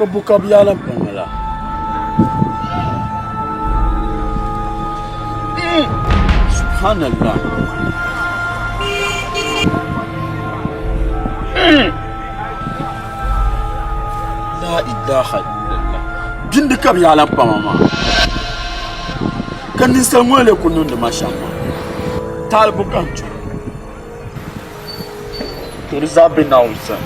كبوكا بيالا بملا سبحان الله لا إله إلا الله جندك بيالا بماما كان نسمع لكم نون ما شاء الله تعال بوكانتو ترزاب بناوسا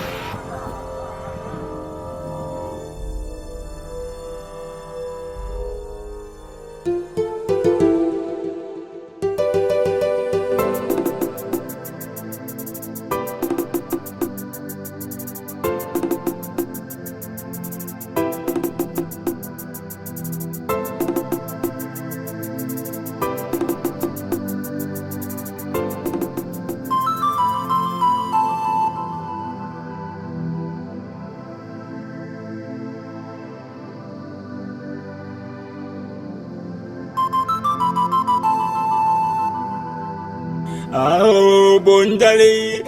Bondali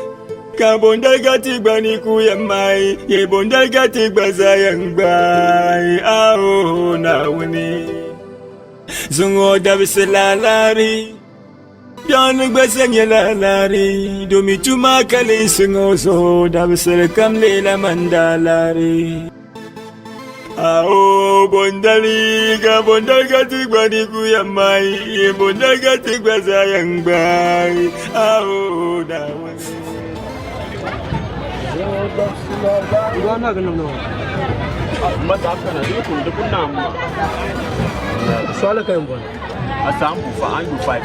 ka bondal gati gbani ku yamai ye bondal gati gbaza yangbai na wuni zungo dabisalalari Bianu gbasa nyalalari domi tuma kali zungo so dabisal kamle la mandalari bondali ka bondal gati gbani ku yamai ye bondal gati gbaza yangbai na wuni Gana ganun no. Matap ka na dito kung dapon na mo. Sala kayo mo. Asam bufa ang 5.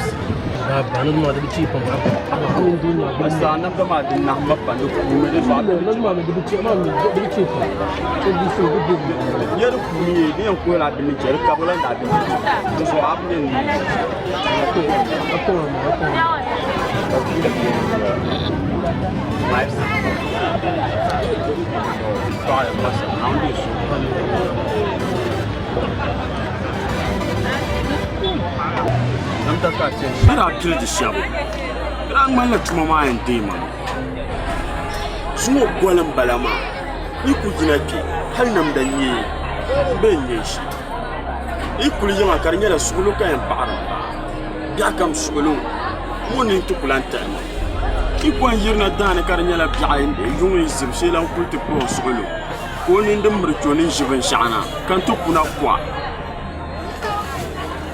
Ano mo dito cheap ang ako. Ano din na. Basta nang dumating na mapan ko mo dito sa. Ano mo dito cheap man dito cheap. Hindi so good. Yero ko ni yung ko la din jer ka wala da din. So ap din. Ako. Life. Style plus how do you Namta ka ce shara til da shabu ran man la tuma ma yan dima sumo golan balama iku jinake hal nam danye ben ne shi ikuli jama karnya da sugulu kan ba'ar ya kam sugulu munin tukulanta ikwan yirna dana karnya la bi'ain yungi zimshilan kulti pro sugulu ko nin dum murtoni jibin sha'ana kan tukuna kwa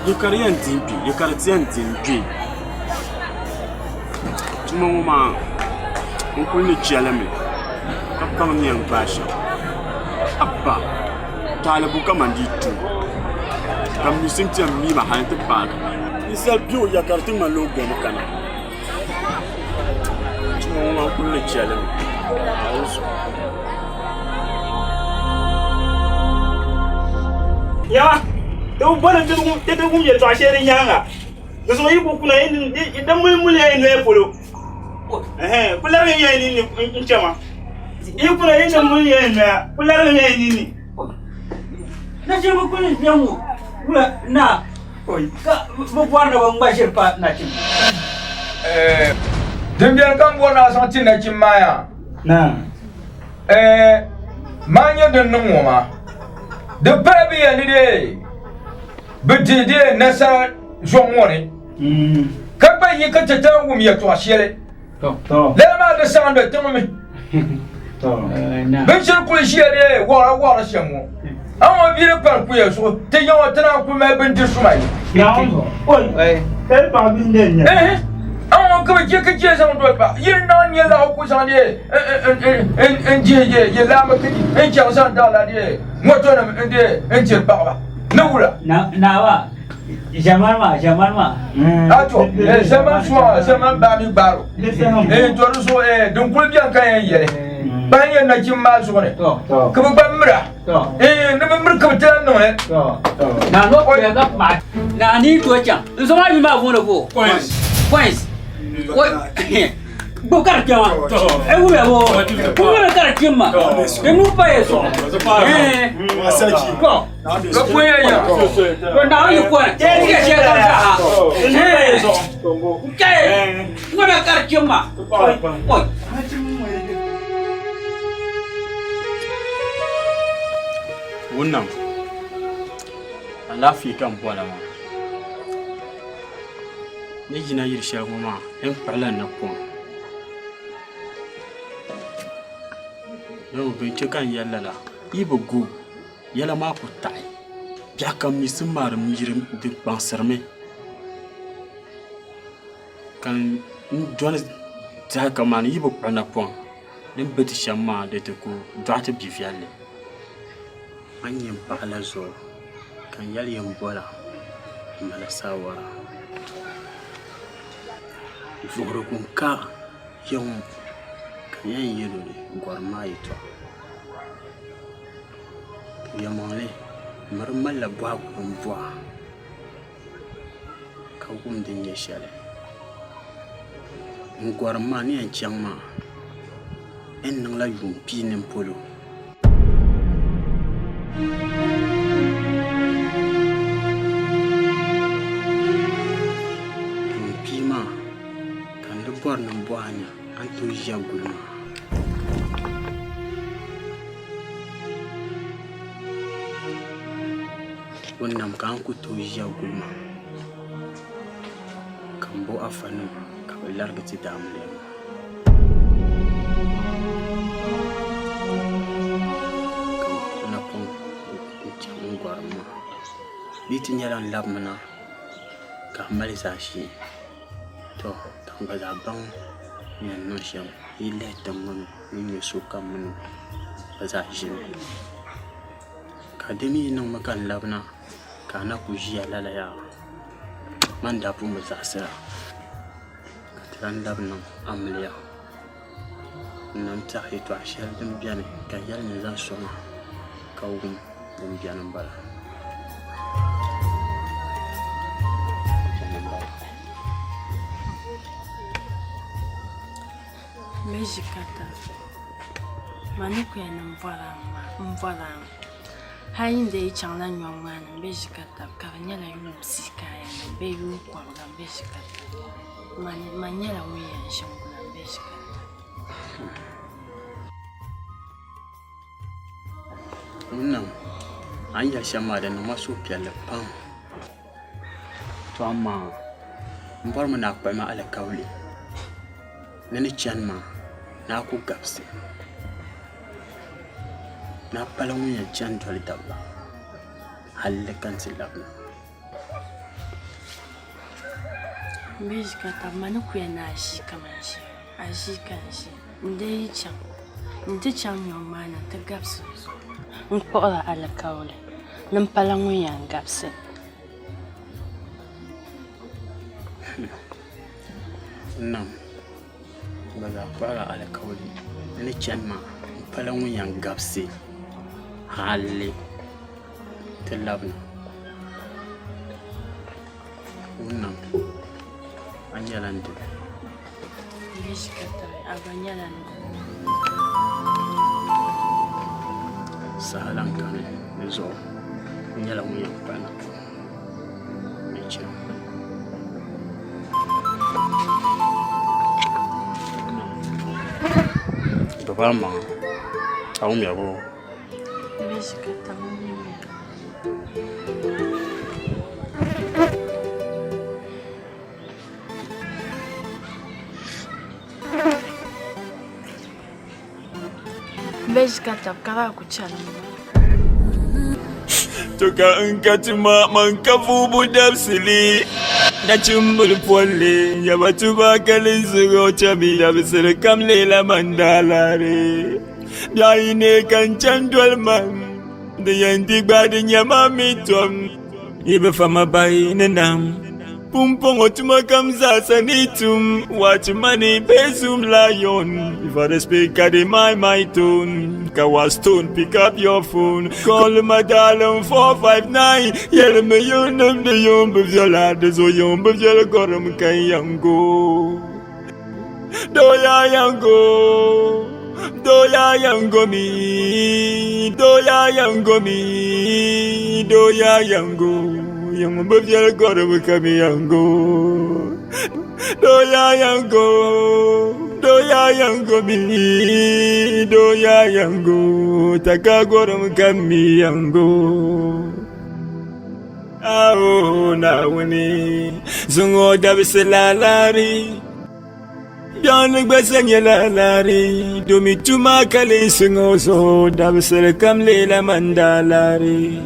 Yekariyan timpi, yekaratiyan timpi. Tuma mama, unkul ni chalame. Kapkam ni ang basha. Abba, talabu kamanditu. Kam ni simti ang mi mahan te bag. Isal biyo yakarting malogo makana. Tuma mama unkul ni chalame. Ayos. Ya. Itu boleh tu punya tu asyik ni yang ah. Kesuai aku pula ini, dah mula ini puluh. Pula ini macam Ibu pula ini mula ini, pula ini. Nak siapa pun jamu, pula nak. Kak, bukan orang Bashir Pak nak cim. Demikian kan gua nak sangat nak cim maya. Nah. Manya dan nunggu mah. Depan biar ni deh. Bedede nasa jomore kaba yi ka tata wum ya to ashele To le ma de sande tumi To na ben shir kul shele wara shamo amma bi ne par ku ya so te yawa tana ku ma ben de sumai Ya, oi, kai pa bin den ya. amma ka je san do ba yin nan ya la ku san de en je la ma kidi en ja san da la de moto na en je ba Nura. Nawa. Zaman ma. Ato, zaman ba mi baro. To so dun kul biyan kan yere. Bayan na kin ma so ne. To. Ka ba mura. To. Na ba mur ka ta no ne. To. Na no ko ya ga ma. Na ni to can. So ma bi ma go ko. Points. Bukar jama. Wu ya bo. Bukar kar kimma. Enu pa yeso. Masaki. Ko. Ka ko ya. Ko na yi ko. Je ni ke she ka ha. Enu pa yeso. Ke. Ngona kar kimma. Oi. Wunam. Alafi kan bola ma. Ni jina yir shel ma en pala na ko. Yo be kan yalla la. Ibo go. Yalla ma ko tai. Bia kam mi sumar mi yirim de bansarme. Kan Jonas ta kamani ibo pana pon. Lim beti shama de te ko doate bi fiale. Anyem pala zo. Kan yali bola. Mala sawara. Vogro kun ka yon kan yan yelo le gorma ito. Yamale marmal la bwa kun bwa. Ka gum din ye shale. Ngorma ni en changma. En nang la yum pi nem polo. Pima kan de bor nam boanya anto jagulma. Wonnam kan ku to jagulma. Kan bo afanu ka largati damle. Biti nyalan labmana ka malisashi to tanga zabang yan no sham ile tamman ni suka mun bazashi ka demi nan makan labna kana ku jiya lalaya man da fu mazasira ka tran labna amliya nan ta hito ashar dum biyan ka yar ne za su ma ka dum biyan bala Mejikata manuku ya mvola hayin da changla nyongwan mejikata kanyala yumsika ya beyu kwa mejikata manyala wiya shangula mejikata Unam anya shama da masu kele pam to amma mbar mu na kwai ma alkawli nani chanma na ku gapse na palamu ya chan dole dabba halle kan silabna mejikata manuku ya na shi kamanshi ashi kanshi ndai chan nyongwan ta gapsu nkpɔɣila alikauli nimpala ŋun yan gabisi nam baza kpɔɣila alikauli ni chani ma nimpala ŋun yan gabisi halli ti labina nam a nyɛla ndi aba nyɛla ndi sahalan kane ni zo nyɛla ŋun yan kpana ni chani baba ma awum yabo mejikata mumimi mejikata kala kuchala Toka unkatima mankafu budabsili na chumbul pole ya batuba kalizugo chabi ya bisir kamlela mandalare ya ine kan chandwal man de yandi gbadi nyama mitom ibe fama bai nenam pumpong otuma kamza sanitum watch money besum lion if I speak at my tone kawa stone pick up your phone call my darling 459 yell me yunum de yum bivyola de zo yum bivyola gorum kan yango doya yango doya yango mi doya yango mi doya yango yang bivyola gorum kan yango doya yango doya yango mi doya yango takagorum kami yango ao na wuni zungo dabiselalari Bianik besenge lalari domi tuma kale zungo so dabisel kamle la mandalari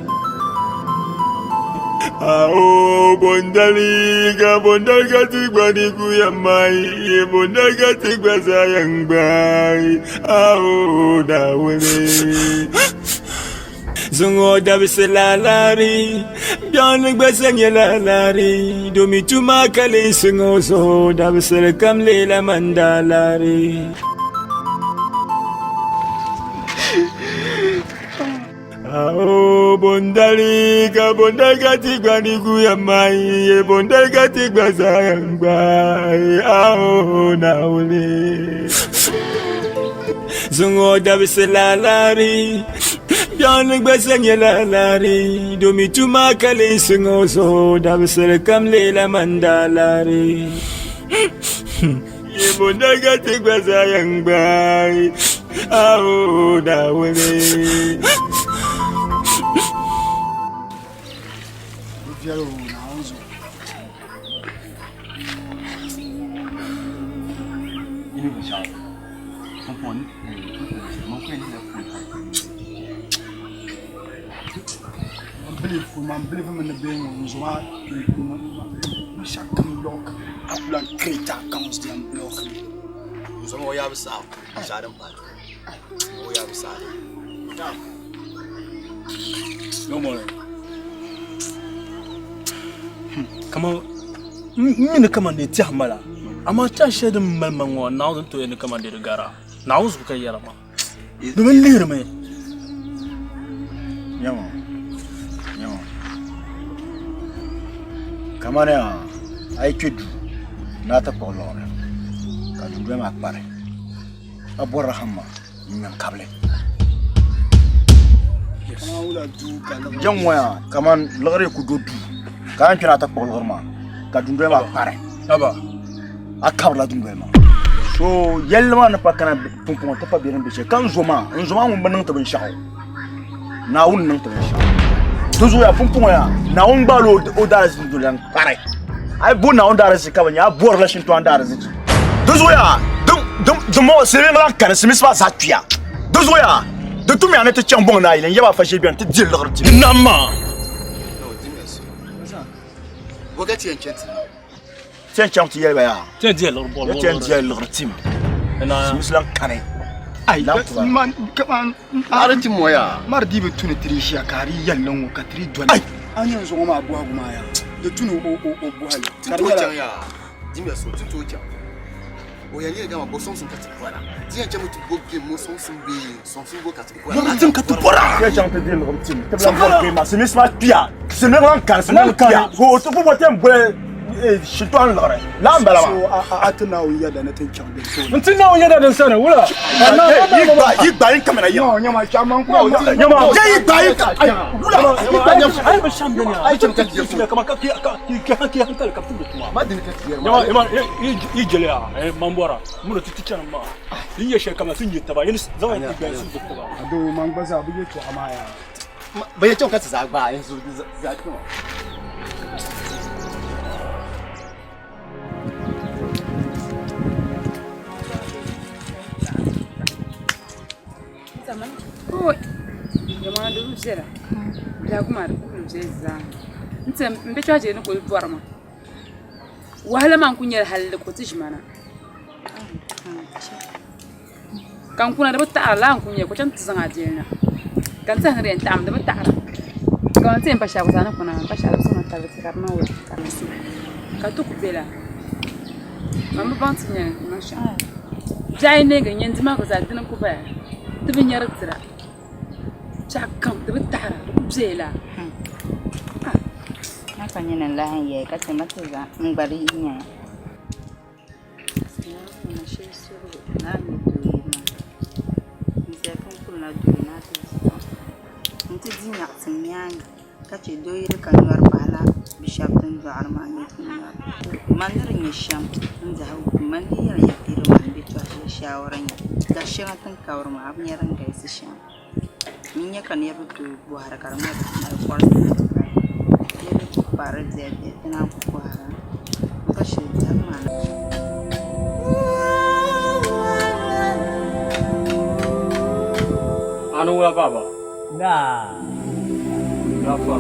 Ao bondaliga bondalga tigbani kuyamai bondalga tigba sayang bai ao dawene Zungo dabiselalari Bianik besenge lalari domi tuma kale zungo so dabisel kamle la mandalari Ao bondaliga bondalga tigbani kuyamai bondalga tigba sayang bai ao naule Zungo dabiselalari Bianik besenge lalari domi tuma kale zungo so dabisel kamle la mandalari bondalga tigba sayang bai ao naule Yellow nouns. Ini besar. Kompon. Mungkin dia pun. Believe him in the being on Zwa. We shall come block. Upland Creta comes the block. So we have south. Shadam Park. We have south. No more. Kama mimi kama ne ti hamala amma ta shedin malman wa na zan to ne kama da gara na uzu kai yara ma domin lihir mai yawa kama ne ai kidu na ta kolore ka du ma pare abor rahma min kable jamwa kaman lagare ku dodu kan kina ta kolor ma ka dundwe ma pare aba akabla dundwe ma so yelma na pakana pumpon ta pa biran biche kan zoma mun banan ta ban shawo na wun nan ta ban shawo tuzo ya pumpon ya na wun balo o daras dulan pare ai bu na wun daras ka ban ya bor la shin to an daras tuzo ya dum mo sere la kan simis ba zatya tuzo ya de tout mais en était bon na il y a pas fait bien te dire leur dit nama Wagati enchant. Enchant yeba ya. Tiens dia leur bol. Tiens dia leur team. Na mislan kane. ai man kaman arati moya. mardi be tuni trishi akari yallon ka tri dole ai an yanzu ma abuwa guma ya da tuni o buhali Tintocha ya. Dimya so tintocha. O ya ni ga ma boson sun kati kwala. Dia jamu tu bogi mo son sun be son sun go kati kwala. Leur team kati kwala. Tiens chante dia leur team. Te blan bol ma c'est misma pia. C'est même un kan, c'est même pia. Ho to faut botem boy shito an lore. Lambala ma. Atuna o ya da na tin chambe so Ntina o yada dan sana wula. Yi ba yin kamera ya. nyama chaman ko Nyama. Yi ba yin ka. Ai ba chambe ne. Ai cham kan dia so. Kama ka hankal ka fudu tuma. Ma din ka tiyer. Yama yi jele ya mambora mun titi can ma. Yin ya shekama sun yi ta ba yin zaman yi ga sun da ba. ado man gbaza buge to amaya Bai chon ka tsa ba yanzu za ki ma. Oi. Yama do zera. Da kuma da kullu zai zan. Nta mbe chaje ne ko borma. Wahala man kunyar halda ko tijmana. Kan kuna da bata ala an kunya ko can tsan ajena. Kan san ren tam da bata ala. Kan sai pasha ko sana kuna pasha ko sana ta bata karna wa kan su. Ka to ku bela. Mama bantinya masha. Jai ne ganyen zima ko za dinan ku ba. Tibin yar tsira. Chakam da bata ala ku bela. Makanya nalahan ya kasi matuza ngbari nya. Nanti dia nak senyang, kaci doi dekat luar pala, bisa tentu armani tentu. Mandar nyesam, menjauh mandiri ya tiru mandiri tu shawaran ga shirin tun kawar ma abin yaran ga isi shan min ya kan yabu to buhara karma na kwarsa ya bi fara da ina buhara ka shi da mana anu wala baba Nah. Apa?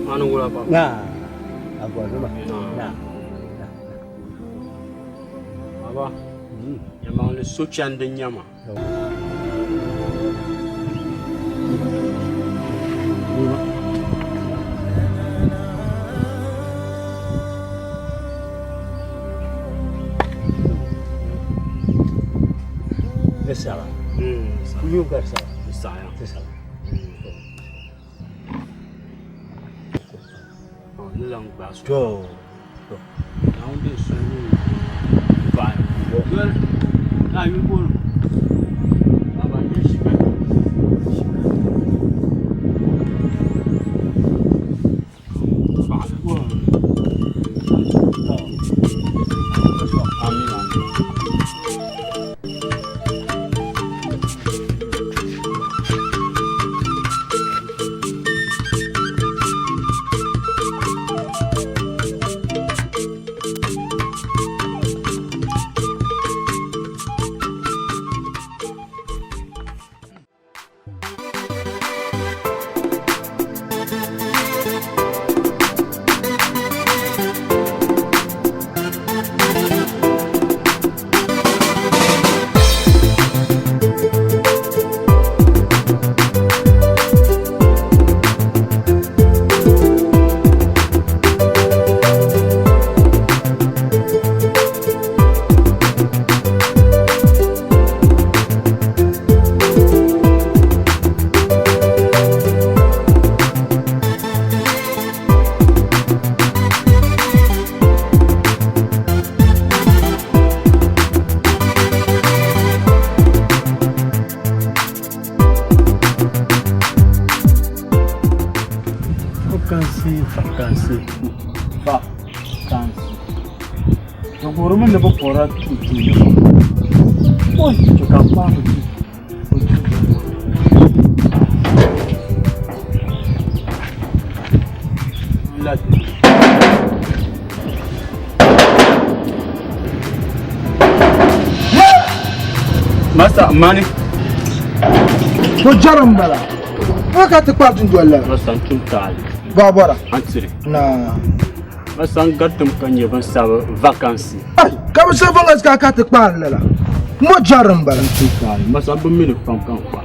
Anu wala baba. Nah. Aku ada bah. Nah. Baba. Emang le sochian de nyama. Salah. Juga salah. Saya. Salah. Oh, ni lang baso. Go. Now this fine. Well, now you go. Baba, yes, vacances. Le gouvernement ne peut pas tout dire. Oh, tu es capable de Masa mani. Jaram bala. Aka ta kwatin dole. Masan tun tal. Babara. Antire. Na. Masan gatum kanye ban sa vacances. Ai, ka ba sa vacances ka ta kwan lala. Mo jaram bala. Tun tal. Masan bu minu kan kwa.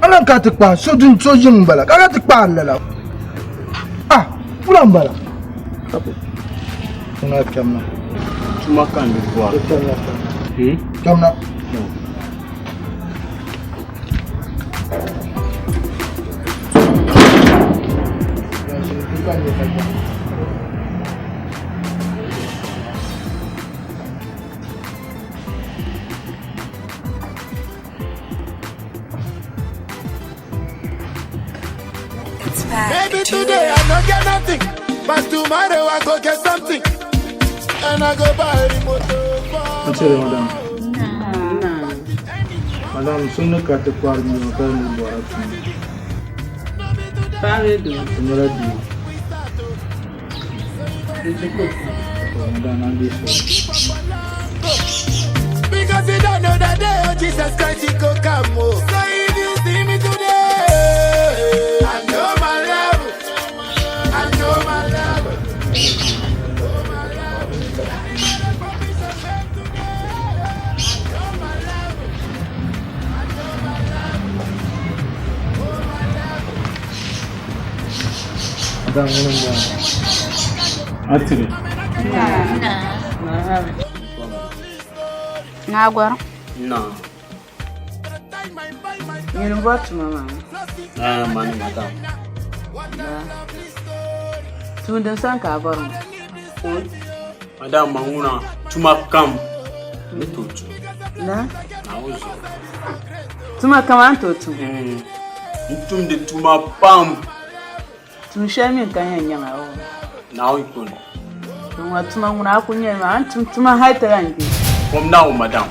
Alan ka ta kwan so din so jin bala. Ka ta kwan lala. Ah, pulang bala. Kapo. Tuna kamna. Cuma kan di buat. Kamna. Maybe today I don't get nothing, but tomorrow I go get something, and I go buy the motor. Antire madam. Madam, sunna ka ta kwar ni ka ni bora tu. Pare do. Tumara di. Madam, andi so. Because you don't know that day, oh Jesus Christ, he go come. So if you see me today, I know my love. I know my love. Madam, mana? Antire. Na agora. Não. Eu não boto, mamãe. Ah, mani madam. Tu não sabe agora. Madam manguna cuma kam. Betul. Nah. Nauzo. Cuma kaman tu. Untum de cuma pam. Tumshami kan yanga o. Now you could. Tuma tuma nguna kunya ma tuma haita rangi. From now, madam.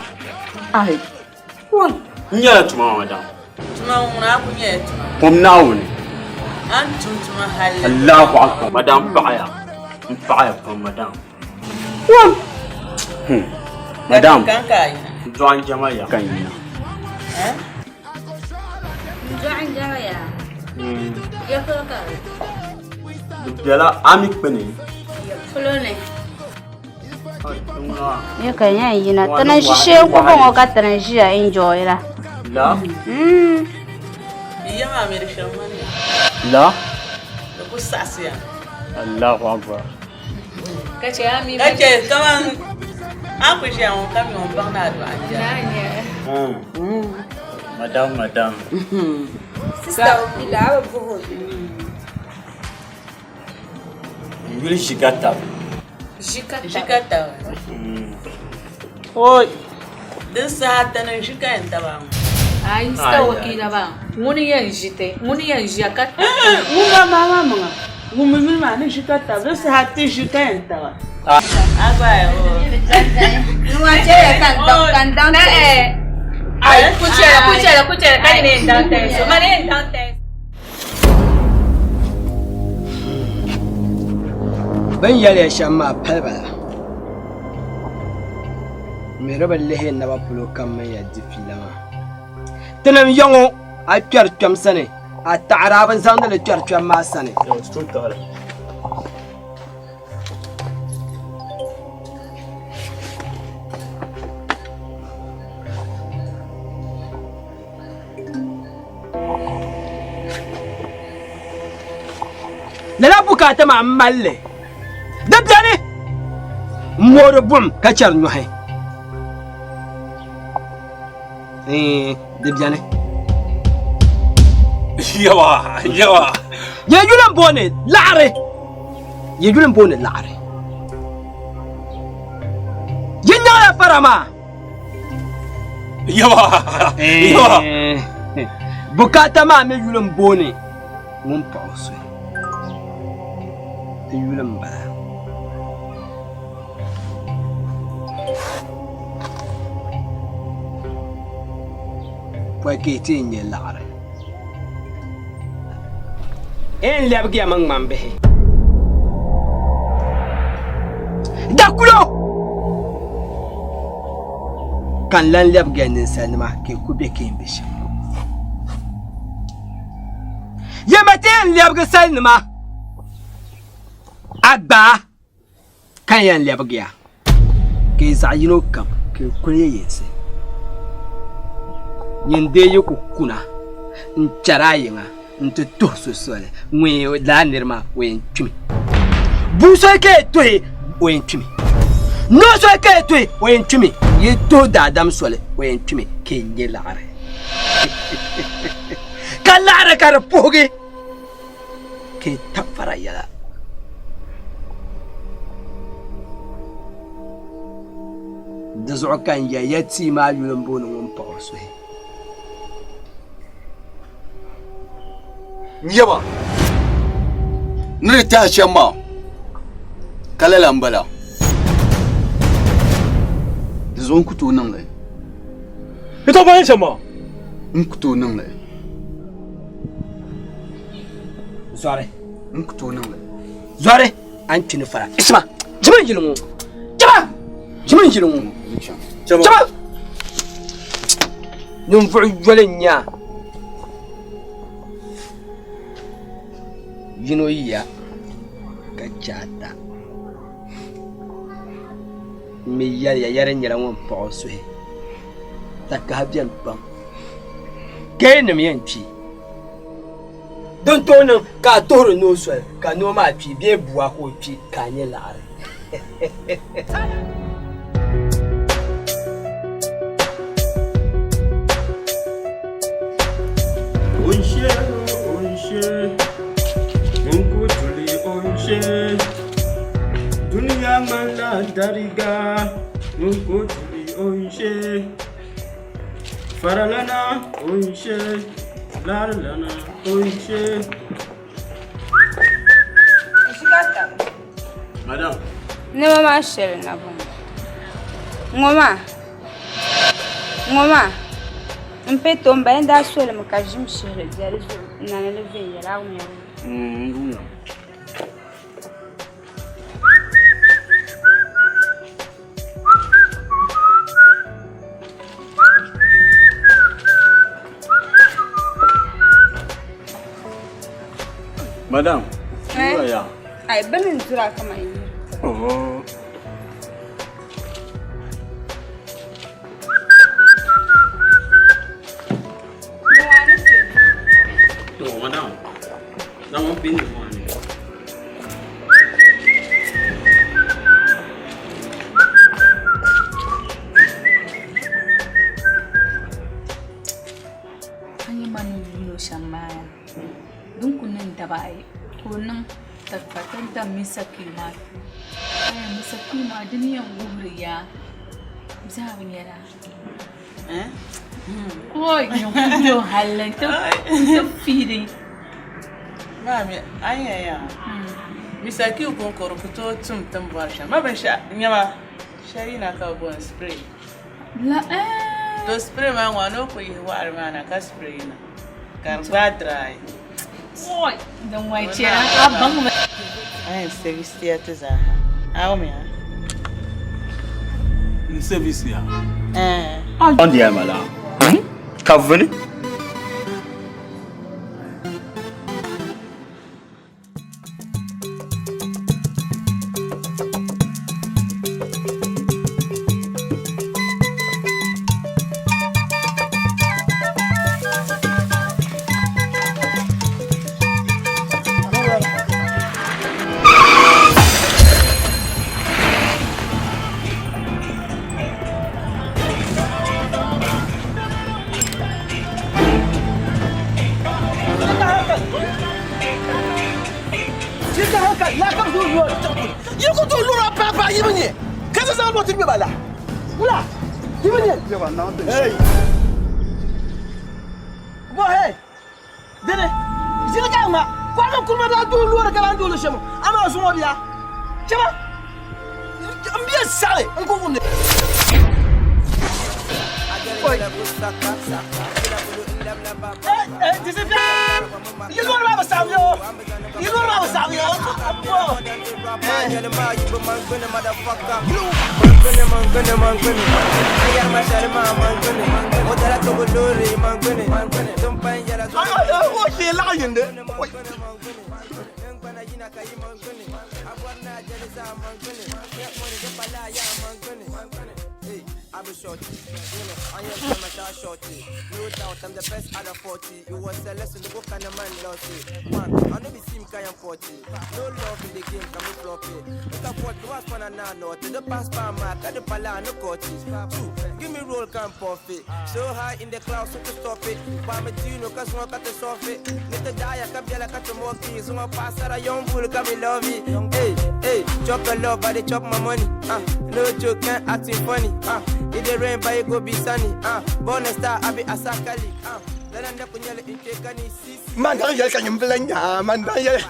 Ai. What? Nyala tuma madam. Tuma nguna kunya. From now. Tuma hal. Allahu akbar. Madam Baya. Baya from madam. What? Madam. Join Jamaya. Eh? Join Jamaya. Ya kau. Jala amik beni. Fulone. Yo kanya yina tana shishe ko bongo ka tana shisha enjoy la. La? Iya ma mere shamani. La? Ko sasia. Allahu akbar. Kace ami. Kace kaman aku je on kami on bana do anja. Madam. Sister ila bo. Yuli shikata. Shikata. Oi. Dessa tana shikanta ba. Ai, está wakila ba. Muni yan jite. Muni yan jakata. Uma mama. Mumi ma ni shikata. Dessa hati shikanta ba. Agora não achei cantando ai cuchara kai ne dante so mane dante ban yale shamma palba me roba lehe na ba pulo kam ya difilama tanam yongo a kyar kyam sane a ta'araban zan da kyar kyam ma sane Nala bukata ma malle dabdane moro bum kacar nyuhay dabdane yawa ya julan bone la'are jinya ya farama yawa bukata ma me julan bone mun pause yulan ba porque tinha lara en lebgi amang mambe dakulo kan lan lebgi nin sanma ke kube ke bishi yamaten lebgi sanma Abba kan yan lebgiya ke zayino kam ke kunye yense nyinde yuku kuna ncarayinga nte tohso sole mwe la nirma wen tumi buso ke toy wen tumi no so ke toy wen tumi ye to dadam sole wen tumi ke nyelare kalare kar poge ke tafara yala دزعو كان ياتي ما يلمبون ومبوسه نيبا نريتا شما كلا لامبلا دزون كتو نملي ito ba shama نكتو نملي زاري نكتو نملي زاري انت نفرا اسمع جمن جلمو جمن جلمو جمع ننفع جلنيا جنوية كجاتا ميال يا يرن يلون بوسوي تكهبيان بام كين ميانتي دون تون كاتور نوسوي كانوما بي بيبوا كو بي كاني لاري Dunia mala dariga Nunkutuli oishe Faralana oishe Laralana oishe Madam. Ne ma shele na bon. Ngoma. Mpeto mbaenda swele mkajim shele diarizo na nelewe ya la unya. Madam. Ya. Ai banin zura kama yi. Oh. No, madam. Não vamos pedir money. Ani manu lo shamaya. Dun kunan tabai. Kunan takfatan da misakima. Ay misakima duniyan guriya. Zabin yara. Oi, não halan to feeding. Mami, ayaya. Misaki ukon korokuto tum tambarsha. Mabasha nyama sharina ka bon spray. La to spray ma wano ko yi war mana ka spray na. Kan ba dry. Oi, dan wai tira abang. Ay service theater za. Aw me. Service ya. On dia mala. Ka venez. Hey! Boy, hey! Dene, zira kama, kwa kuma da dulu da kalan dulu shema. Ama zuwa biya. Chama. Ambiya sale, nko kunde. Discipline! You don't have a sound, yo! You don't have a sound, yo! I be shorty, I am my shorty. No doubt I'm the best out of 40. You was a lesson, the book and a man lost it. Man, I know be sim kaya 40. No love in the game, can be floppy. Look at what you ask for an hour, to the pass by mark, at the pala, no coaches. Two, give me roll, can puff it. So high in the clouds, so to stop it. Buy me tune, cause one cut the soft it. Let the die, I can be like a more keys. So I pass out a young fool, can be love it. Hey, hey, chop a love, but they chop my money. No joke, can't acting funny. If the rain by go be sunny, bonus star, I be a sakali. Mandang yel kan yembelanya, mandang yel.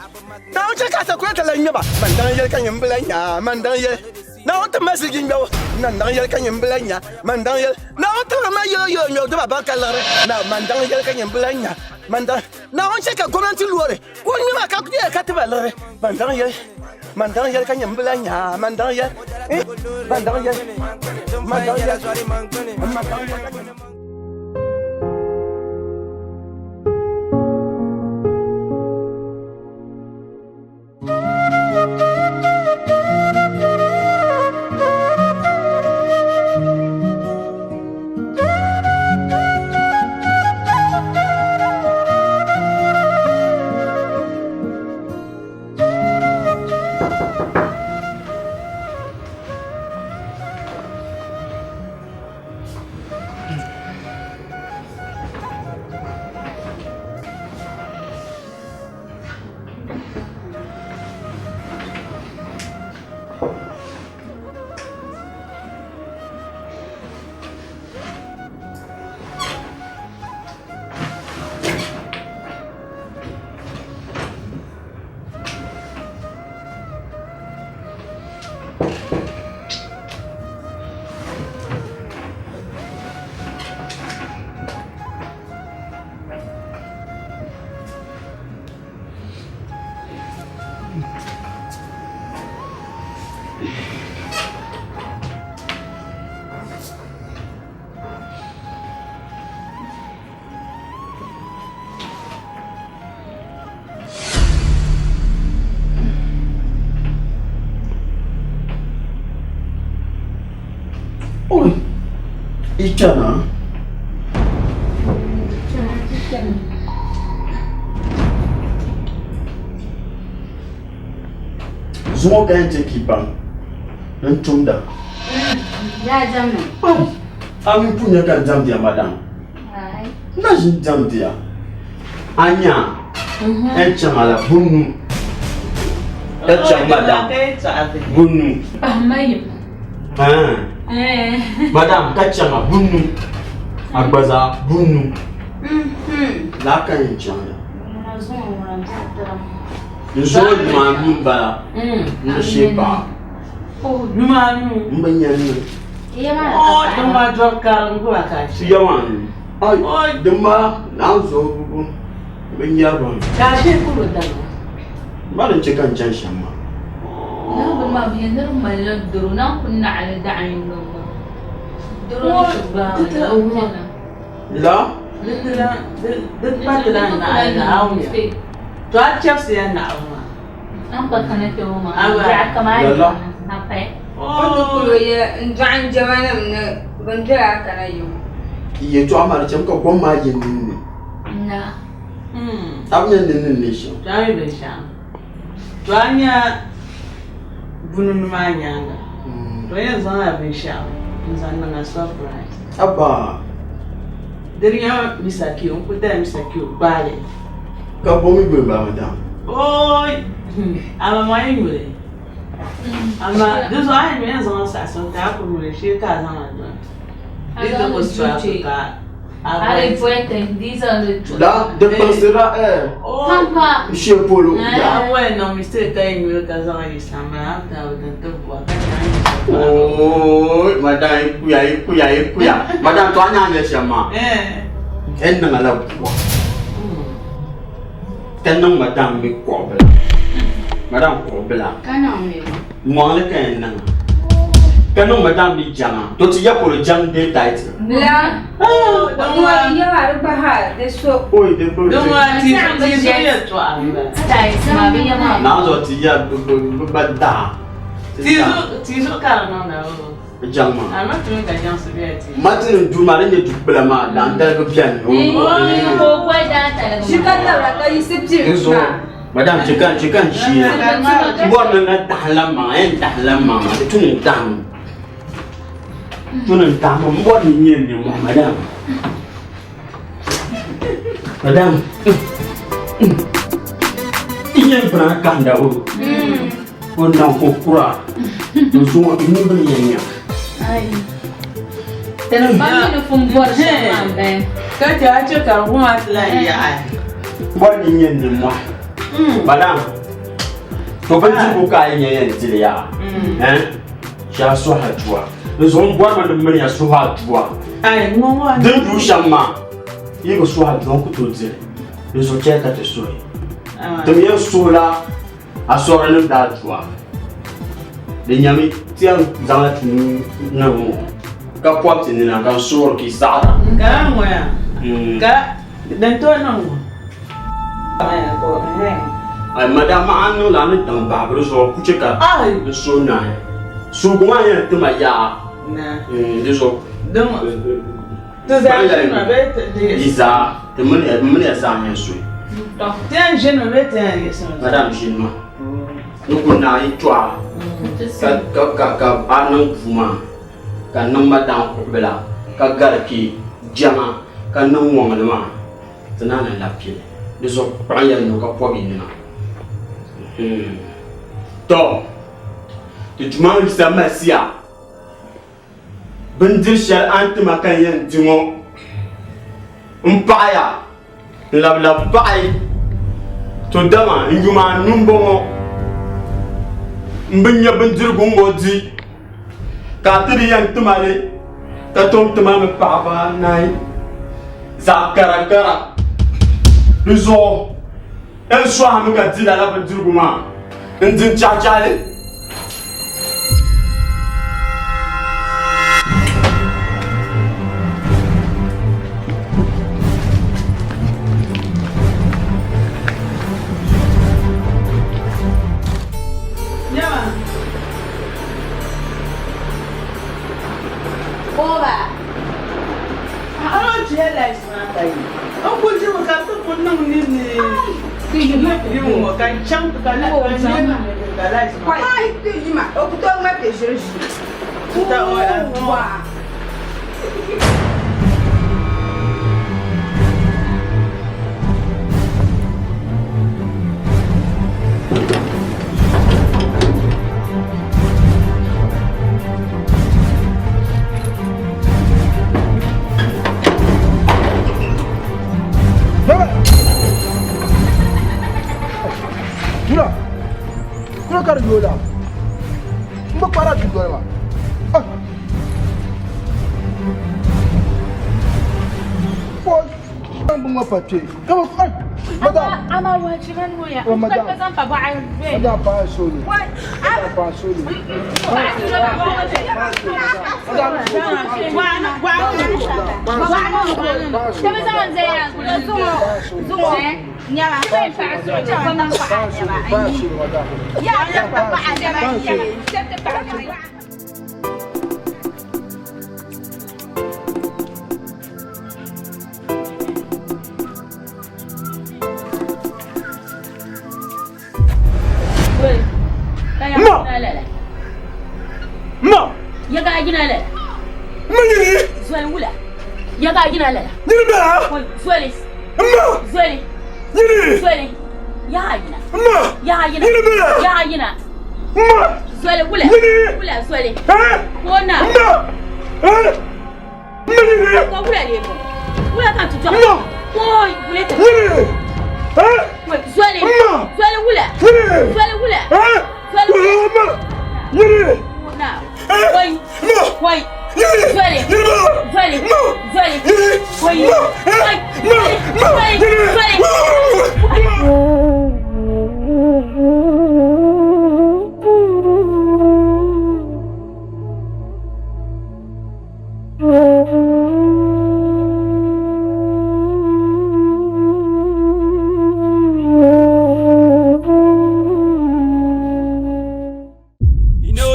Now check out the quarter line, mandang yel kan yembelanya, mandang yel. Now the messaging go, mandang yel kan yembelanya, mandang yel. Now tell my yo, the babacalar. Now mandang yel kan yembelanya, mandang. Now check out comment to lure. When you make up the catavalere, mandang yel. Mandang yel kan yembelanya, mandang yel. Mandang yel. Mandang yel. Mandang yel. Ichana. Zumo kan je kipan. Nan tumda. Ya jamna. Ami punya kan jam dia madam. Ai. Na jin jam dia. Anya. Chama la bunu. Chama madam. Bunu. Mai. Madam kachama bunu. Agbaza bunu. La kan yin chama. Nzo manu ba. Nshiba. Oh, numanu. Mbanyani. Oh, dama joka ngo akachi. Yawan. Ay, dama nazo bubu. Benyaba. Kashi kulo dama. Malan cikan can shamma. Na ma biyandar mallan duru na kunna ala da'in noma. Duru shubba. La? Dit patla na awnya. To a chefs ya na awma. An ba kana ke ma. Awa. Ja kamar. Yalla. Na fa. Oh, ya njan jamana mna bandira kana yu. Iye to amara cem ka gomma yin ne. Na. Abnya ne shi. Tayi be sha. To anya bunun ma nyanga. To yanzu na be sha. Nzan na surprise. Abba. Deriya misaki on kuta misaki bale. Ka bomi gbe ba madam. Oi. Ama mai ngure. Ama duzo ai me yanzu sa son ta ku mu shi ka zama don. Ita ko ka. Allez, faut être disant Là, dépensera Papa. Monsieur Polo. Ah ouais, non, mais c'est quand il me casse en islam, là, t'as autant de bois. Oh, madame, kuya. Madame, toi, n'as jamais. Elle n'a la bois. Tenons madame, mais quoi, madame, quoi, moi, le canne. Canon madame di jama. Toi, tu y a pour le jam des têtes. Là, il y a le bahar, des sauts. Oui, des beaux. Donc, tu es toi. Non, tu y a bada. Tu es carrément là. Jama. Ah, ma tu me gagnant ce bien. Maintenant, tu m'as dit que tu peux la main dans tel bien. Je suis pas là, là, il s'est tiré. Madame, tu can chier. Bon, on a talama, un talama, tu n'es dame. Tu n'es dame, on voit ni madame. Madame, il y a un plan candao. On a un courant. Nous sommes une brillante. Aïe. T'es le pas de fond boire champagne. Quand tu as tué car vous êtes là, il y a. Bon, il y a moi. Madame, tu vas dire pourquoi il y a un diléa. Hein? J'ai un soir à toi. Nous allons boire de manière à soir à toi. Aïe, non, deux jours chamma. Il y a un soir à donc tout dire. Nous allons checker tes soins. Tu viens sur là, à soir à l'heure d'toi. Les Niami, tiens, dans la tenue, non. Quand quoi tu n'es pas sûr qui s'arrête. Quand moi, dans toi, non. Madame Anno l'année dans Babel, je vais coucher car le son n'a. Souvent, il y a un maya. Les autres. Donc, tu as Lisa, tu me laisses à rien souhait. Tiens, je ne vais pas. Madame Gilma, nous connaissons toi. Car Anno Fuma, car non Madame Bella, car Garaki, Diamant, car non Woman, c'est un la pied. Les autres prières n'ont pas bien. Donc, tu m'as dit ça, Messia. Bendir shall ante makayen dimo. Umpaya. La paille. To dama, inguma numbo. Mbenya bendir gumbo di. Katri yang tumale. Katom tumame papa nai. Zakarakara. Nous un soir, nous avons dit à la peinture pour moi. Un din tchachale. share life na kai. An kun ji maka ta kunnan ne. Yin kan can ka la ka life. Ai, tu ji ma, o to ma pe jeju. Ta wa. Kau kan jual mbak para jual mah. Kau bunga pati. Kamu kan? Ama wajiban mo ya. Madam. Kasan pa ba ay be? Ada apa soli? Ada apa soli? Ma! Ya ga gina le. Mani! Zuwa wula. Ya ga gina le. Ni ba? Zuwa. Ma! Zuwa. Ni! Zuwa. Ya ga gina. Ma! Ya ga gina. Ni ba? Ya ga gina. Ma! Zuwa wula. Wula zuwa. Ha? Ko na. Ma! Ha? Mani ni! Ko wula le ko. Wula kan tutu. Ma! Ko wula ta. Ni! Ha? Zuwa. Ma! Zuwa wula. Ni! Zuwa wula. Ha? Zuwa. Ma! Ni! Na. Wai. Wai. Zuwa. Zuwa. Zuwa. Wai. Wai. Zuwa.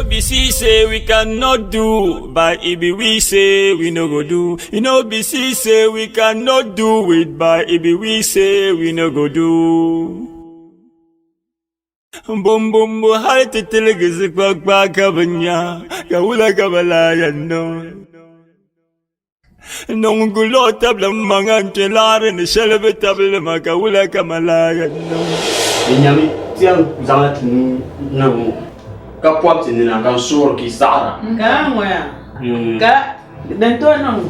BC say we cannot do, but it be we say we no go do. You know BC say we cannot do it, but it be we say we no go do. Bum bum bu har titil gizik bak kabanya, kawula kabala yanno. Nongulo tabla mangan telare ne shelbe tabla makawula kamala yanno. Nyami tiang zangat namu. Ka pop tin na kan sur ki sara Ka moya. Ka dan to nang.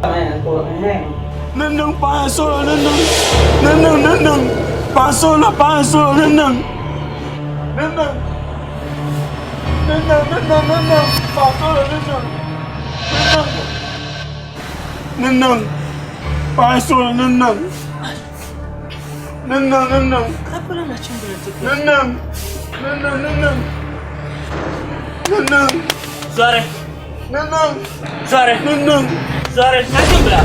Ay ko Neneng paso neneng paso neneng paso neneng paso neneng apa nak cuma tu? Neneng Sorry. Neneng Sorry. Nak cuma.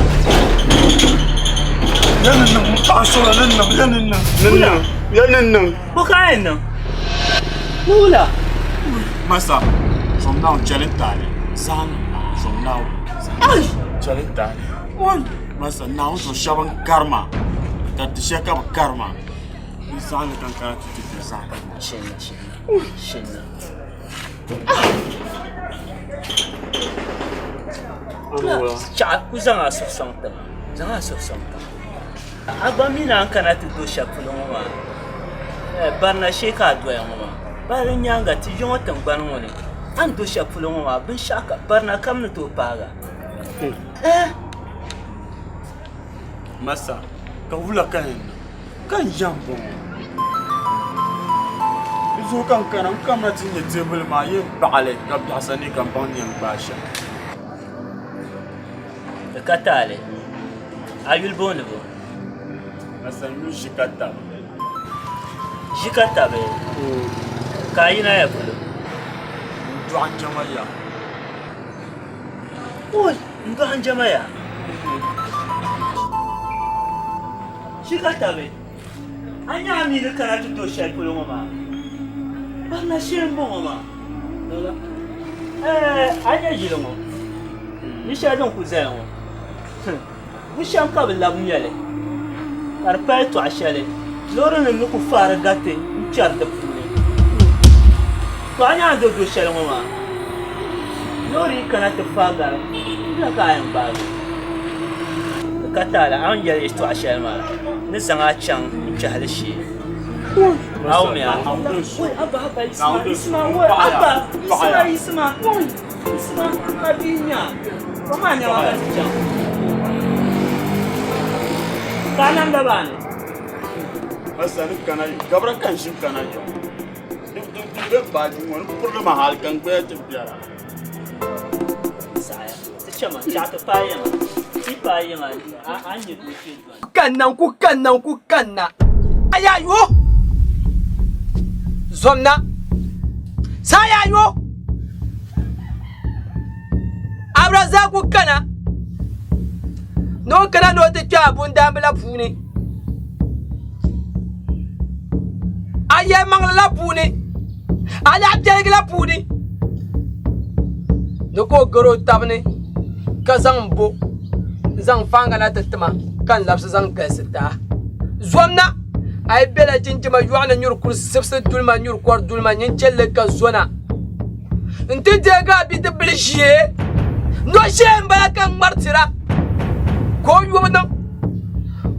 Neneng paso neneng Bukan no. Mula. masa som now chalentale san som now chalentale masa now so shaban karma ta tishaka karma san kan kan ti san Shinna. Ku zanga sosanta. Aba mina kana tu do shapulo ma. Barna sheka do ya ma. Barin nyanga ti jongo tangban woni. An do shapulo ma bin shaka barna kam to paga. masa ka wula kan jambo izo kan kamna tinye table ma yin bale ka hasani kan ban yan basha Katale. Ayul bonbo. masa nu shikata Jikata be. Kayina ya bulu. do an jamaya Oi, ndo anjamaya. Jikata be. Anya mi ne kana to shapulo ma. Bana shembo ma. Anya jilo mo. Ni sha don ku zai mo. Busham ka bi labi nyɛli ka di pali tɔɣu shɛli loorinima ni ku faari gariti n-kpɛri di puuni tɔɣu nyaaŋa do shɛli ŋɔ maa loori yi kana ti faai gari bila ka a yɛn baagi di ka taali a ni yɛli tɔɣu shɛli maa ni zaŋ a chaŋ n-kpɛhili shee Kanan da ba ne. Masani kana yi, gabra kan shi kana yi. Duk ba ji wani problem hal kan gbe ta biyara. Saya, ta ce man ta ta fayin. Ki fayin an yi doke ba. Kannan ku kanna. Ayayo. Zomna. Sayayo. Abraza ku kana. No kana no te cha bunda mbela puni. Aye mangla la puni. Ala jeli la puni. No ko goro tabne. Ka zambo. Zang fanga la tetma. Kan labs zang kasita. Zomna. Ay bela jinjima yuana nyur kur sibse dulma nyur kwar dulma nyenchelle ka zona. Nti dega bi de blishie. No shemba kan martira. Ko yuwa nan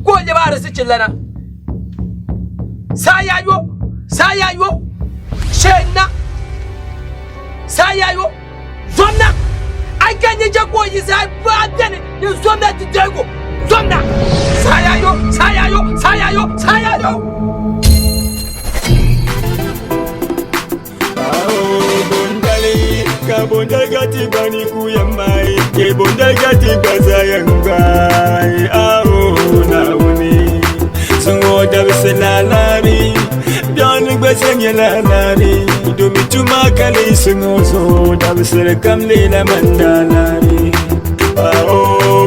ko ya ba rasu cillana sayayo shenna sayayo zonna ai ganye jago yi sai ba dane ni zonna ti jego zonna sayayo Kabondal gati bani kuyamai, ke bondal gati bazayangai. Na uni, sungo dabse lalari, biani basanya lalari. Domi cuma kali sungo so dabse kamli la mandalari.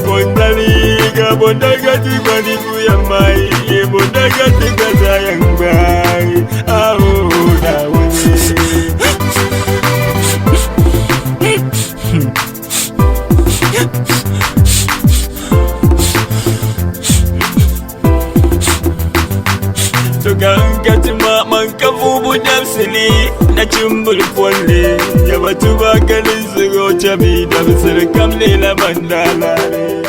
Bondali, kabondal gati bani kuyamai, ke bondal gati bazayangai. Na uni. Gangati ma man kafu budam sili na chumbul pole ya batu ba kalin zugo chabi da bisir kamle la mandalare.